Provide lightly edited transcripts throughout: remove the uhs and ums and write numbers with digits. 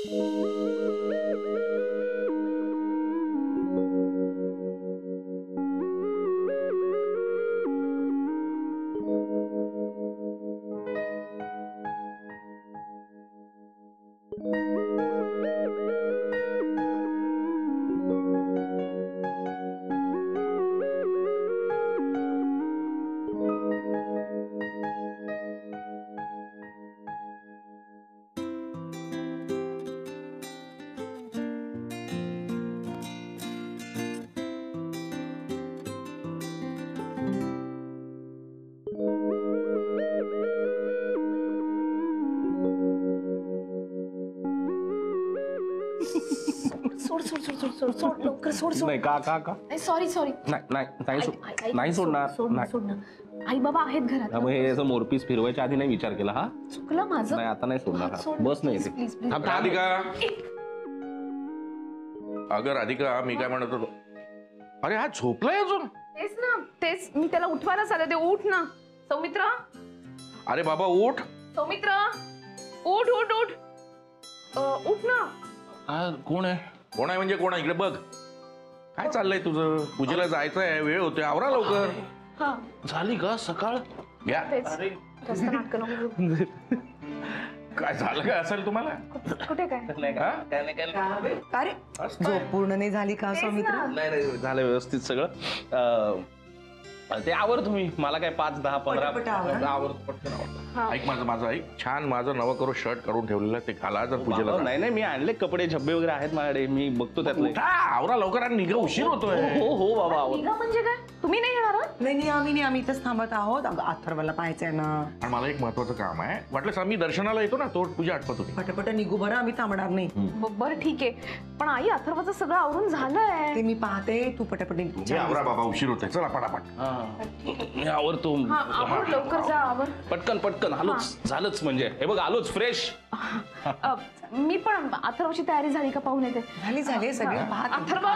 सोड लवकर सोड. नाही का सॉरी नाही सोडणार. आई बाबा आहेत घरात. हे असं मोरपीस फिरवायच्या आधी नाही विचार केला. हा चुकलं माझं. नाही आता नाही सोडणार. बस नाही येते. राधिका, अगं राधिका, मी काय म्हणत होतो, अरे हा झोपलाय अजून? तेच ना, तेच मी त्याला उठवायला आले. ते उठ ना सौमित्र. अरे बाबा उठ. सौमित्र उठ उठ उठ उठ ना. कोण आहे? कोण आहे म्हणजे कोण आहे? इकडे बघ. काय चाललंय तुझं? पूजेला जायचंय, वेळ होतोय, आवरा लवकर. झाली का सकाळ? घ्या. जास्त नाटकं नको करू. काय झालं काय असेल तुम्हाला? कुठे काय? अरे झोप पूर्ण नाही झाली का सौमित्र? नाही झालं व्यवस्थित सगळं. ते आवर तुम्ही. मला काय 5, 10, 15 आवर पटकन आवडतं. ऐक माझं ऐक. छान माझं नवं करू शर्ट करून ठेवलेलं ते घाला जर पूजेला. नाही मी आणले कपडे, झब्बे वगैरे आहेत माझ्याकडे. मी बघतो त्यातले. आवरा लवकर आणि निघा, उशीर होतोय. हो बाबा. म्हणजे काय? तुम्ही नाही येणार? नाही आम्ही इथंच थांबत आहोत. अथर्वला पाहायचंय ना. आणि मला एक महत्वाचं काम आहे. वाटलं आम्ही दर्शनाला येतो ना, तो पूजा आठवत होती. पटपट निघू बरं, आम्ही थांबणार नाही. बरं ठीक आहे. पण आई अथर्वचं सगळं आवरून झालंय. ते मी पाहते, तू पटपट निघ. आवरा बाबा, उशीर होतोय. चला पटापट. मी आवरतो. लवकर जा, आवर. पटकन आलोच. झालंच म्हणजे हे बघ, आलोच फ्रेश. मी पण अथर्वची तयारी झाली का पाहून येते. झाली सगळं. अथर्व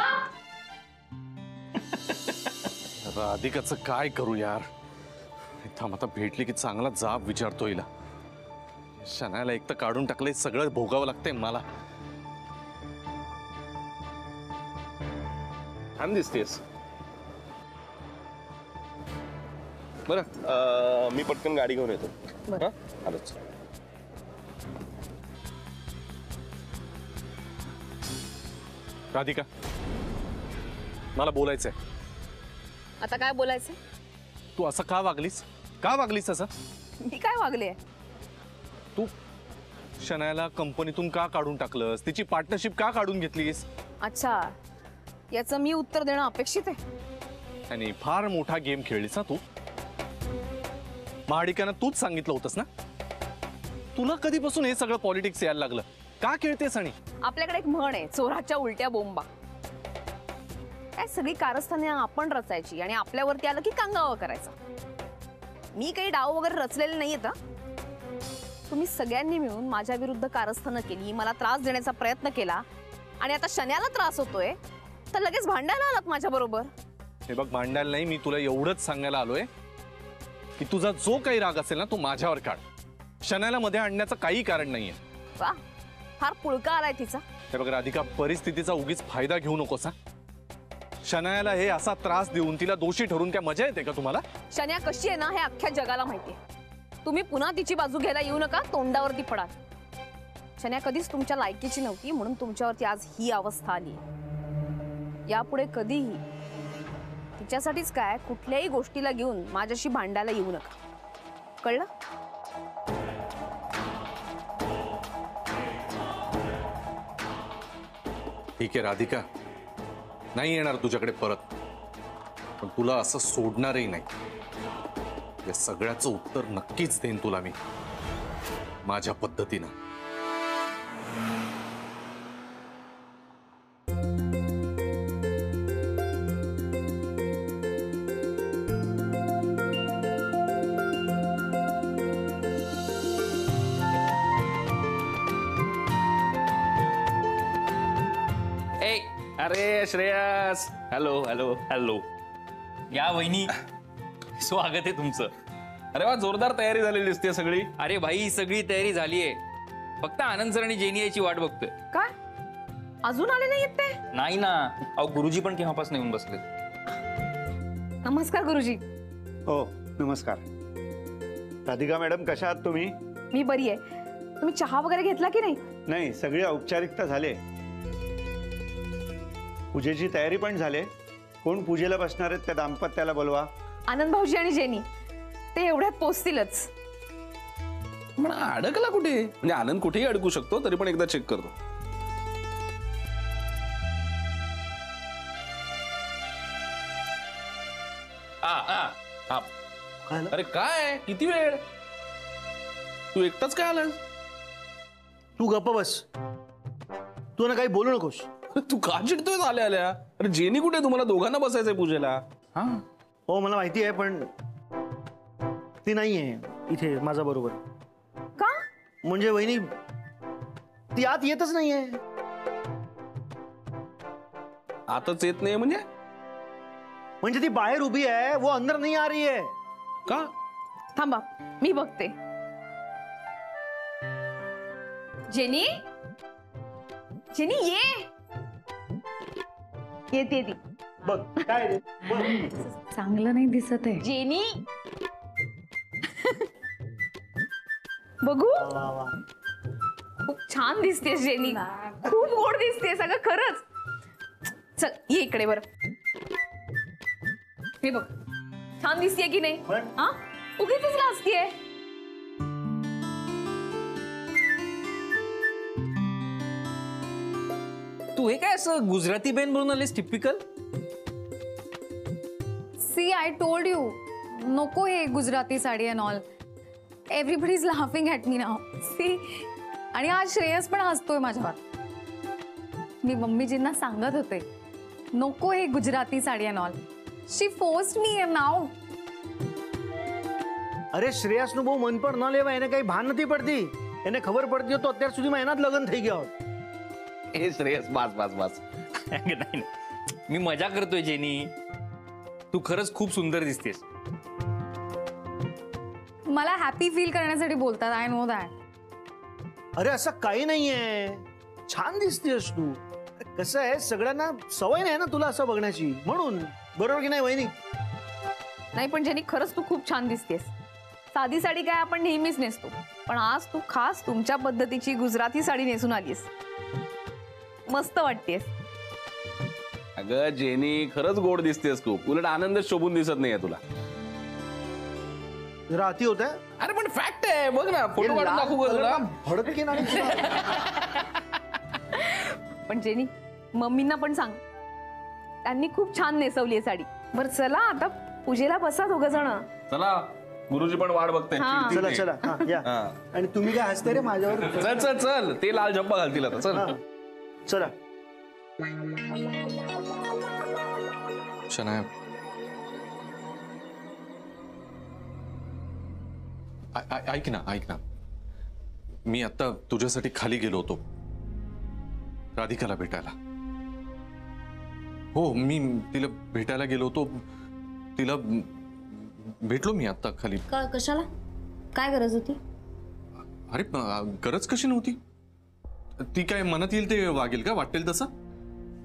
राधिकाचं काय करू यार. थांब, आता भेटली की चांगला जाब विचारतो हिला. शनायला एक तर काढून टाकलंय, सगळं भोगावं लागतंय मला. छान दिसतेस. बरं, मी पटकन गाडी घेऊन येतो. आलोच. राधिका, मला बोलायचंय. आता काय बोलायचं? तू असं का वागलीस असं? मी काय वागले? तू शनायाला कंपनीतून का काढून टाकलंस? तिची पार्टनरशिप का काढून घेतलीस? अच्छा, याचं मी उत्तर देणं अपेक्षित आहे. आणि फार मोठा गेम खेळलीस ना तू. महाडिकांना तूच सांगितलं होतंस ना. तुला कधीपासून हे सगळं पॉलिटिक्स यायला लागलं? का खेळतेस? आणि आपल्याकडे एक म्हण आहे, चोराच्या उलट्या बोंबा. काय सगळी कारस्थाने आपण रचायची आणि आपल्यावरती आलं की कांगावा करायचा. मी काही डाव वगैरे रचलेले नाहीयेत. तुम्ही सगळ्यांनी मिळून माझ्या विरुद्ध कारस्थानं केली, मला त्रास देण्याचा प्रयत्न केला आणि आता शन्याला त्रास होतोय तर लगेच भांडायला आलात माझ्या बरोबर. हे बघ, भांडायला नाही, मी तुला एवढंच सांगायला आलोय की तुझा जो काही राग असेल ना तो माझ्यावर काढ. शनायाला मध्ये आणण्याचं काही कारण नाहीये. वा, फार पुळका आलाय तिचा. हे बघ राधिका, परिस्थितीचा उगीच फायदा घेऊ नकोस. शनायाला हे असा त्रास देऊन तिला दोषी ठरवून काय मजा येते का तुम्हाला? शन्या कशी आहे ना हे अख्ख्या जगाला माहितीये. तुम्ही पुन्हा तिची बाजू घ्यायला येऊ नका, तोंडावरती पडाल. शन्या कधीच तुमच्या लायकीची नव्हती म्हणून तुमच्यावरती आज ही अवस्था आली. यापुढे कधीही तिच्यासाठीच काय कुठल्याही गोष्टीला घेऊन माझ्याशी भांडायला येऊ नका, कळलं? ठीक आहे राधिका, नाही येणार तुझ्याकडे परत, पण तुला असं सोडणारही नाही. या सगळ्याचं उत्तर नक्कीच देईन तुला मी, माझ्या पद्धतीनं. अरे श्रेयस, हॅलो हॅलो हॅलो. या वहिनी, स्वागत आहे तुमचं. अरे वा, जोरदार तयारी झालेली दिसते सगळी. अरे भाई, सगळी तयारी झाली आहे. फक्त आनंद सर आणि जेनी याची वाट बघतोय. काय अजून आले नाहीत ते? नाही ना, अहो गुरुजी पण केव्हापासून येऊन बसले. नमस्कार गुरुजी. हो नमस्कार. राधिका मॅडम कशा आहात तुम्ही? मी बरी आहे. तुम्ही चहा वगैरे घेतला की नाही? नाही, सगळी औपचारिकता झाले. पूजेची तयारी पण झाले. कोण पूजेला बसणार आहेत त्या दाम्पत्याला बोलवा. आनंद भाऊजी आणि जेनी ते एवढ्यात पोचतीलच. पण अडकला कुठे? म्हणजे आनंद कुठेही अडकू शकतो, तरी पण एकदा चेक करतो. अरे काय किती वेळ? तू एकटाच काय आलास? तू गप्प बस. तू ना काही बोलू नकोस. तू का चिडतोय आल्या आल्या? अरे जेनी कुठे? तुम्हाला दोघांना बसायचंय पूजेला. हा, हो मला माहिती आहे, पण ती नाहीये इथे माझ्या बरोबर. का? म्हणजे वहिनी ती आत येतच नाहीये. आताच येत नाही म्हणजे ती बाहेर उभी आहे, वो अंदर नहीं आ रही है. का? थांबा मी बघते. जेनी, जेनी ये. येते ती. बघ काय रे? चांगलं नाही दिसत आहे. जेनी बघू. वा वा. खूप छान दिसतेस जेनी. खूप गोड दिसतेस अगं खरंच. चल ये इकडे बरं. हे बघ छान दिसतेय की नाही? पण? हा उगीच लाजतीये. तू हे काय असं गुजराती बेन बोलून आलीस? Typical. See I told you, नको हे Gujarati sari and all. Everybody is laughing at me now. See, आणि आज श्रेयस पण हसतोय माझ्यावर. मी मम्मीजींना सांगत होते नको हे Gujarati sari and all. She forced me now. अरे श्रेयस नु બહુ મન પર ન લેવા. એને કઈ ભાન નથી પડતી. એને ખબર પડતી હોય તો અત્યાર સુધીમાં એના જ લગ્ન થઈ ગયા હોત. हे श्रेयस बास बास बास. नाही, मी मजा करतोय जेनी. तू खरंच खूप सुंदर दिसतेस. मला हॅपी फील करण्यासाठी बोलतात. I know that. अरे असं काही नाहीये. छान दिसतेस तू. कसं आहे, सगळ्यांना सवय नाही ना तुला असं बघण्याची, म्हणून. बरोबर की नाही वहिनी? नाही पण जेनी खरंच तू खूप छान दिसतेस. साधी साडी काय आपण नेहमीच नेसतो, पण आज तू खास तुमच्या पद्धतीची गुजराती साडी नेसून आलीस. मस्त वाटतेस. अगं जेनी खरंच गोड दिसतेस खूप. उलट आनंद शोभून दिसत नाहीये तुला. जरा अति होत आहे. अरे पण फॅक्ट आहे, बघ ना फोटो काढून दाखवू का तुला? भडकेन आणि तुला. पण जेनी मम्मींना पण सांग, त्यांनी खूप छान नेसवली आहे साडी. बरं चला आता पूजेला बसा दोघ जण. चला गुरुजी पण वाट बघते. हा. चला चला हा, या. हा. आणि तुम्ही काय हसते रे माझ्यावर? चल चल चल, ते लाल झब्बा घालतील आता. चल. हा. चला. शनाया, ऐक ना ऐक ना. मी आता तुझ्यासाठी खाली गेलो होतो राधिकाला भेटायला. हो मी तिला भेटायला गेलो होतो. तिला भेटलो मी आता खाली. कशाला? काय गरज होती? अरे गरज कशी नव्हती. ती काय मनात येईल ते वागेल का? वाटेल तसं?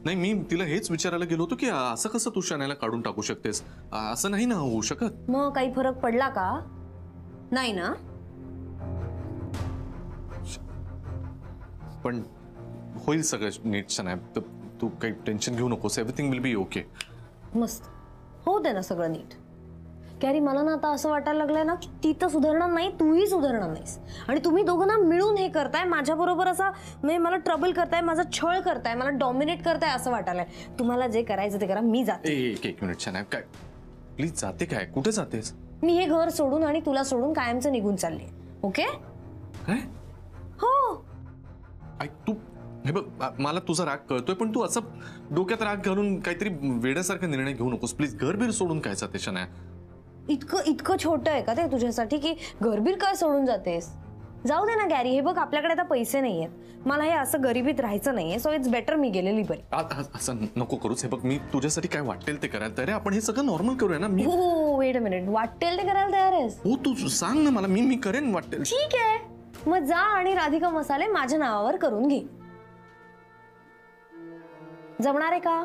नाही, मी तिला हेच विचारायला गेलो होतो की असं कसं तू शनायाला काढून टाकू शकतेस? असं नाही ना होऊ शकत. मग काही फरक पडला का? नाही ना? पण होईल सगळं नीट शनाया. तू काही टेन्शन घेऊ नकोस. Everything will be okay. मस्त हो दे ना सगळं नीट. कॅरी मला ना आता असं वाटायला लागलंय ना की ती तर सुधारणार नाही, तूही सुधारणार नाहीस. आणि तुम्ही दोघं ना मिळून हे करताय माझ्याबरोबर. असा म्हणजे मला ट्रबल करताय, माझा छळ करताय, मला डॉमिनेट करताय असं वाटायलंय. तुम्हाला जे करायचं ते करा, मी जाते. एक मिनिट शनाया, काय प्लीज जाते काय? कुठे जातेस? मी हे घर सोडून आणि तुला सोडून कायमचं निघून चालले. ओके? काय? हो. ऐक तू, हे बघ मला तुझा राग कळतोय, पण तू असं डोक्यात राग घालून काहीतरी वेड्यासारखा निर्णय घेऊ नकोस प्लीज. घरबीर सोडून काय जाते शनाया? इतकं छोटं आहे का ते तुझ्यासाठी की घरबीर काय सोडून जातेस? जाऊ दे ना गॅरी. हे बघ आपल्याकडे आता पैसे नाहीयेत. मला हे असं गरिबीत राहायचं नाहीये. सो इट्स बेटर मी गेलेली बरी. असं नको करूच. हे बग मी तुझ्यासाठी काय वाटेल ते करायला तयार आहे. आपण हे सगळं नॉर्मल करूया ना. मी हो वेट अ मिनिट. वाटेल ते करायला तयार आहेस? हो तू सांग ना मला. मी करेन वाटेल. ठीक आहे. मग जा आणि राधिका मसाले माझ्या नावावर करून घे. जमणार आहे का?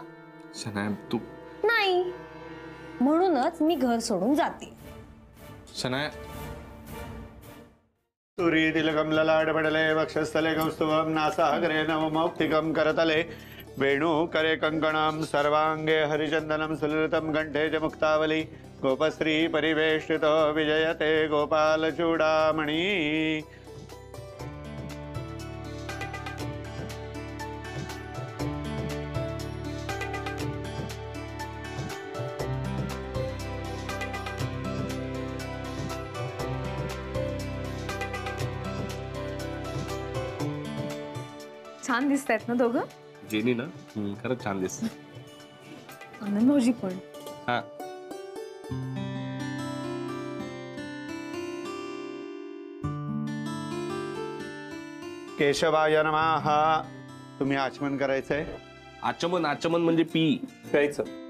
शनाया तू नाही, म्हणूनच मी घर सोडून जाते. शनाया तुरी तिलकम ललाटपटले वक्षस्थले कौस्तुभम नासाग्रे नवमौक्तिकं करतले वेणु करे कंकणं सर्वांगे हरिचंदनं सुललितं कंठे च मुक्तावली गोपश्री परिवेष्टितो विजयते गोपाल चूडामणि. छान दिसतायत ना दोघं. जेनी ना खरंच छान दिसते. आनंद भाऊजी पण. हा केशवाय नमः. तुम्ही आचमन करायचंय. आचमन आचमन म्हणजे पी प्यायचं.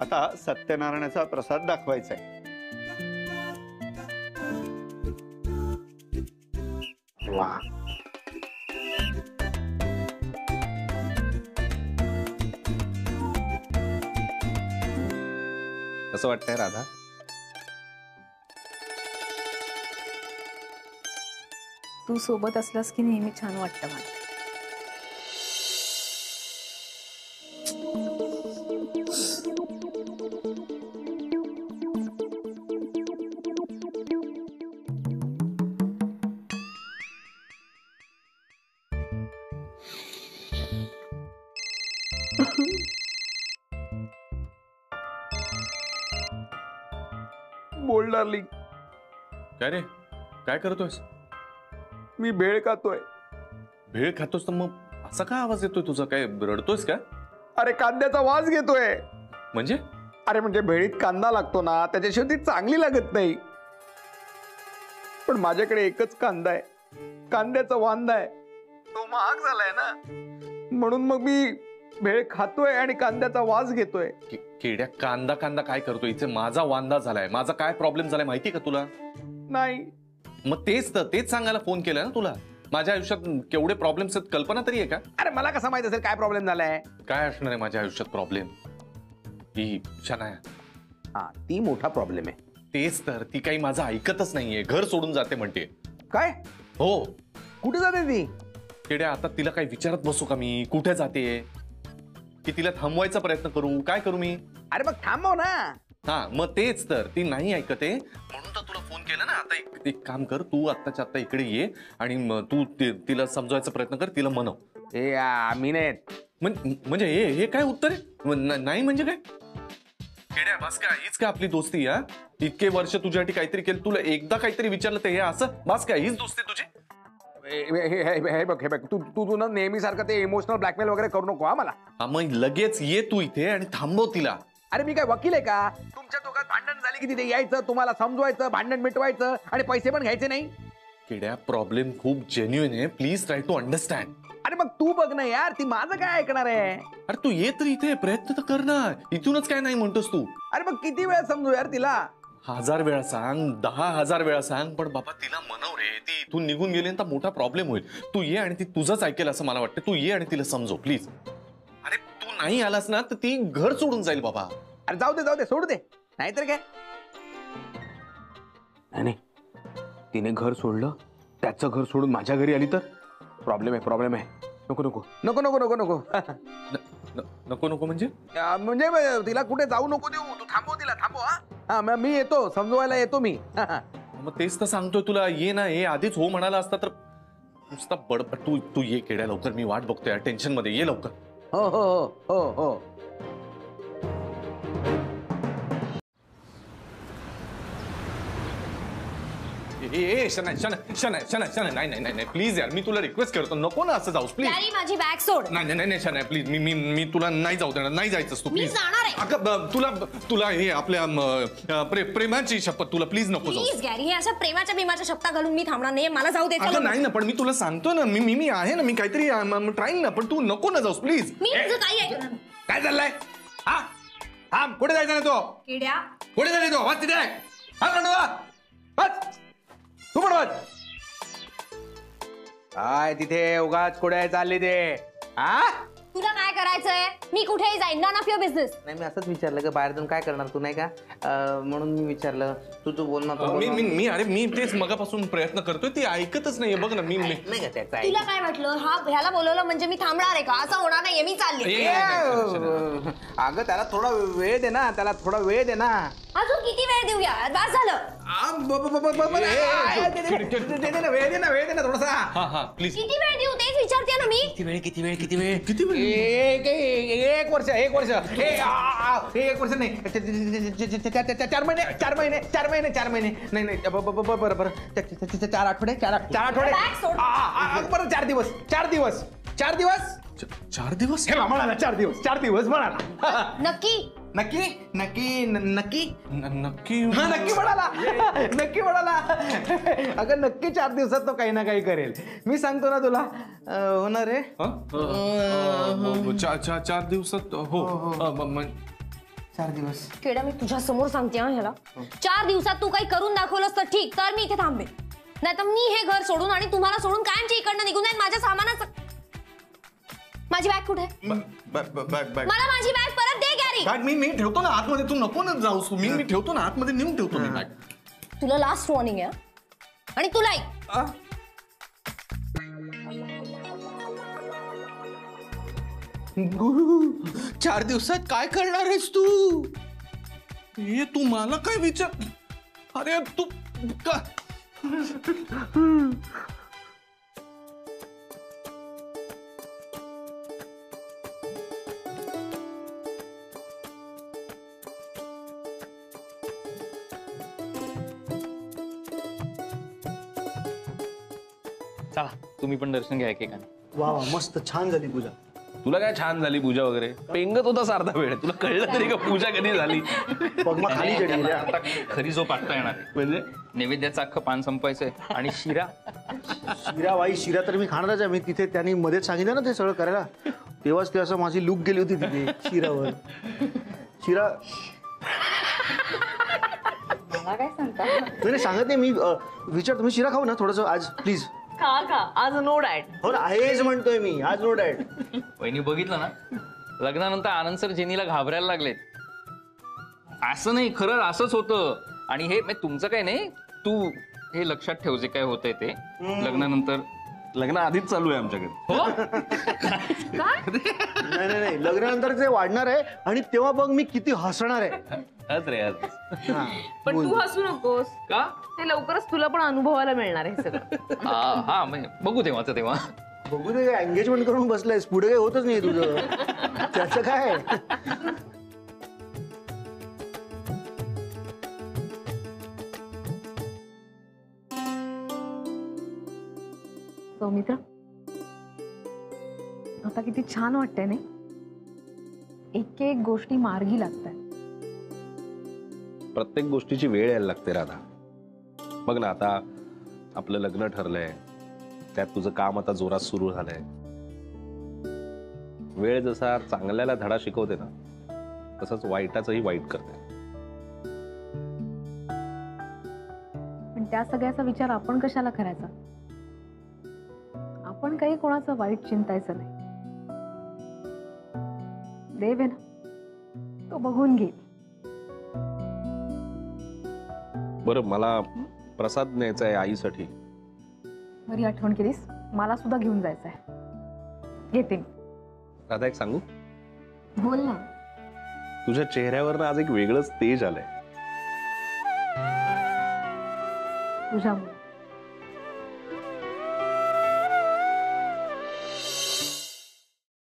आता सत्यनारायणाचा प्रसाद दाखवायचा आहे. वा, कसं वाटतंय राधा? तू सोबत असलास की नेहमी छान वाटतं मला. बोल डार्लिंग. काय रे, काय करतोयस? मी भेळ खातोय. भेळ खातोस तर मग असा काय आवाज येतोय तुझा? काय रडतोयस का? अरे कांद्याचा वास घेतोय. म्हणजे? अरे म्हणजे भेळीत कांदा लागतो ना, त्याच्याशिवाय ती चांगली लागत नाही. पण माझ्याकडे एकच कांदा आहे, कांद्याचा वांदा आहे. तो महाग झालाय ना, म्हणून मग मी भेळ खातोय आणि कांद्याचा वास घेतोय. केड्या, कांदा कांदा काय करतोय? इथे माझा वांदा झालाय. माझा काय प्रॉब्लेम झालाय माहिती का तुला? नाही. मग तेच सांगायला फोन केलाय ना तुला. माझ्या आयुष्यात केवढे प्रॉब्लेम्स आहेत कल्पना तरी आहे का? अरे मला कसं माहित असेल काय प्रॉब्लेम झालाय? काय असणार आहे माझ्या आयुष्यात प्रॉब्लेम? ही शनाया. हा, ती मोठा प्रॉब्लेम आहे. तेच तर, ती काही माझं ऐकतच नाहीये. घर सोडून जाते म्हणते. काय? हो. कुठे जाते ती? केड्या, आता तिला काही विचारत बसू का मी कुठे जाते? की तिला थांबवायचा प्रयत्न करू? काय करू मी? अरे मग थांबव ना. हा, मग तेच तर, ती नाही ऐकते म्हणून तर तुला फोन केला ना. आता एक काम कर, तू आत्ताच्या आत्ता इकडे ये आणि तू तिला समजवायचा प्रयत्न कर, तिला म्हणव. मी नाही. म्हणजे हे काय उत्तर आहे? नाही म्हणजे काय? केड्या, बस का हीच का आपली दोस्ती? हा, इतके वर्ष तुझ्यासाठी काहीतरी केलं, तुला एकदा काहीतरी विचारलं तर हे असं? बस का हीच दोस्ती तुझी? हे बघ तू ना नेहमी सारखं ते इमोशनल ब्लॅकमेल वगैरे करू नको. मला हा, मग लगेच ये तू इथे आणि थांबव तिला. अरे मी काय वकील आहे का? तुमच्या दोघात भांडण झाली की तिथे यायचं, तुम्हाला समजवायचं, भांडण मिटवायचं आणि पैसे पण घ्यायचे नाही. केड्या, प्रॉब्लेम खूप जेन्युइन आहे. Please try to understand. अरे मग तू बघ ना यार, ती माझं काय ऐकणार आहे? अरे तू ये तर इथे, प्रयत्न तर कर ना. इथूनच काय नाही म्हणतोस तू? अरे मग किती वेळा समजू यार तिला? 1000 वेळा सांग, 10,000 वेळा सांग, पण बाबा तिला मनव रे. ती इथून निघून गेली तर मोठा प्रॉब्लेम होईल. तू ये आणि ती तुझंच ऐकेल असं मला वाटतं. तू ये आणि तिला समजव प्लीज. अरे तू नाही आलास ना तर ती घर सोडून जाईल बाबा. अरे जाऊ दे सोडू दे. नाहीतर काय? नाही, तिने घर सोडलं, त्याचं घर सोडून माझ्या घरी आली तर प्रॉब्लेम आहे. नको नको नको नको नको नको नको नको म्हणजे? म्हणजे तिला कुठे जाऊ नको देऊ. तू थांबव तिला, थांबव. हा, मी येतो, समजवायला येतो मी. मग तेच तर सांगतोय तुला, ये ना. हे आधीच हो म्हणाला असता तर नुसता बडबड. तू ये केड्या, लवकर. मी वाट बघतोय टेन्शन मध्ये. ये लवकर. हो हो हो हो. नाही प्लीज यार, मी तुला रिक्वेस्ट करतो, नको ना असं जाऊस प्लीज. कॅरी माझी बॅग सोड. नाही शनाय प्लीज, मी तुला नाही जाऊ देणार, नाही जायचंस तू मी प्लीज. जाणार आहे. अगं तुला हे आपल्या प्रेमाची शपथ, तुला प्लीज नको जाऊ. प्लीज गॅरी, हे अशा प्रेमाच्या बिमाच्या शब्दा घालून मी थांबणार नाही, मला जाऊ दे. अगं नाही ना, पण मी तुला सांगतो ना, मी आहे ना, मी काहीतरी ट्राईंग ना, पण तू नको ना जाऊस प्लीज. मी तुझं काही ऐकणार नाही. काय चाललंय? हा थांब, कुठे जायचं ना तो? किड्या. कुठे जायचं तो? वाच तिथे. हा वाच तू पण वाच. काय तिथे उगाच कुठे चालली ते? हा तुला काय करायचंय? मी कुठेही जाईन, नॉन ऑफ युअर बिझनेस. नाही, मी असंच विचारलं का बाहेर जाऊन काय करणार तू, नाही का म्हणून मी विचारलं. तू बोल ना. मी तेच मगापासून प्रयत्न करतोय, ती ऐकतच नाहीये. बघ ना, मी नाही का त्याचा तुला काय वाटलं? हा ह्याला बोलवलं म्हणजे मी थांबणार आहे का? असं होणार नाहीये, मी चालले. अगं त्याला थोडा वेळ दे ना, त्याला थोडा वेळ दे ना. अजून किती वेळ देऊया? बस झालं. वेळ दे ना थोडासा. हा प्लीज. किती वेळ देऊ तेच विचारते ना मी. किती वेळ एक वर्ष एक वर्ष नाही, 4 महिने नाही बरं 4 आठवडे Bag सोड. बरं 4 दिवस 4 दिवस हे म्हणाला 4 दिवस म्हणाला. नक्की नक्की नक्की म्हणाला. अगं नक्की 4 दिवसात तो काही ना काही करेल, मी सांगतो ना तुला. होणार आहे 4 दिवसात. हो 4 दिवस. केडा, मी तुझ्या समोर सांगते हा ह्याला, 4 दिवसात तू काही करून दाखवलंस तर ठीक, तर मी इथे थांबे. नाही तर मी हे घर सोडून आणि तुम्हाला सोडून कायमची इकडनं निघून जाईन. माझ्या सामानाचं. माझी बॅग कुठे? मला माझी बॅग परत दे गॅरी. बॅग मी ठेवतो ना आतमध्ये, तू नको ना जाऊस. मी ठेवतो ना आतमध्ये, नेऊन ठेवतो मी बॅग. तुला लास्ट वॉर्निंग आहे आणि तुला ऐक. गुरु 4 दिवसात काय करणार आहेस तू? हे तू मला काय विचार? अरे तू का चला तुम्ही पण दर्शन घ्या एकेकाने. वा वा, मस्त छान झाली पूजा. तुला काय छान झाली पूजा वगैरे? पेंगत होता सारखा वेळ, तुला कळलं तरी का पूजा कधी झाली? पगमा खाली चढली रे. आता खरी झोप आत्ता येणार आहे. म्हणजे नैवेद्याचं अख्खं पान संपायचंय आणि शिरा. शिरा तर मी खाणारच आहे. मी तिथे त्यांनी मध्येच सांगितलं ना ते सगळं करायला, तेव्हाच ते असं माझी लूक गेली होती तिथे शिरावर. शिरा मला काय सांगता? नाही सांगत नाही मी. विचार, तुम्ही शिरा खाऊ ना थोडस आज प्लीज. खा आज नो डाएट. हो ना, आहेच म्हणतोय मी, आज नो डाएट. वहिनी बघितलं ना, लग्नानंतर आनंद सर जेनीला घाबरायला लागलेत. असं नाही, खरं असंच होतं. आणि हे तुमचं काय नाही, तू हे लक्षात ठेव, जे काय होतंय ते लग्नानंतर. लग्न आधीच चालू आहे आमच्याकडे. नाही लग्नानंतर ते वाढणार आहे आणि तेव्हा बघ मी किती हसणार आहे. आज रे आज. पण तू हसू नकोस का? ते लवकरच तुला पण अनुभवायला मिळणार आहे सगळं. हा म्हणजे बघू तेव्हाचं तेव्हा. बघू दे, एंगेजमेंट करून बसलायस, पुढे काही होतच नाही तुझं. त्याचं काय? सौमित्र, आता किती छान वाटतंय नाही? एक एक गोष्टी मार्गी लागतात. प्रत्येक गोष्टीची वेळ यायला लागते राधा. बघ ना, आता आपलं लग्न ठरलंय, त्यात तुझं काम आता जोरात सुरू झालंय. वेळ जसा चांगल्याला धडा शिकवते ना, तसंच वाईटाचंही वाईट करते. पण त्या सगळ्याचा विचार आपण कशाला करायचा? आपण काही कोणाचं वाईट चिंतायचं नाही. देव आहे ना, तो बघून घे. बरं, मला प्रसाद न्यायचा आहे आईसाठी. बरी आठवण केलीस, मला सुद्धा घेऊन जायचं आहे. घेते मी. राधा, एक सांगू? बोल ना. तुझ्या चेहऱ्यावर आज एक वेगळंच तेज आलंय. तुझ्यामुळे.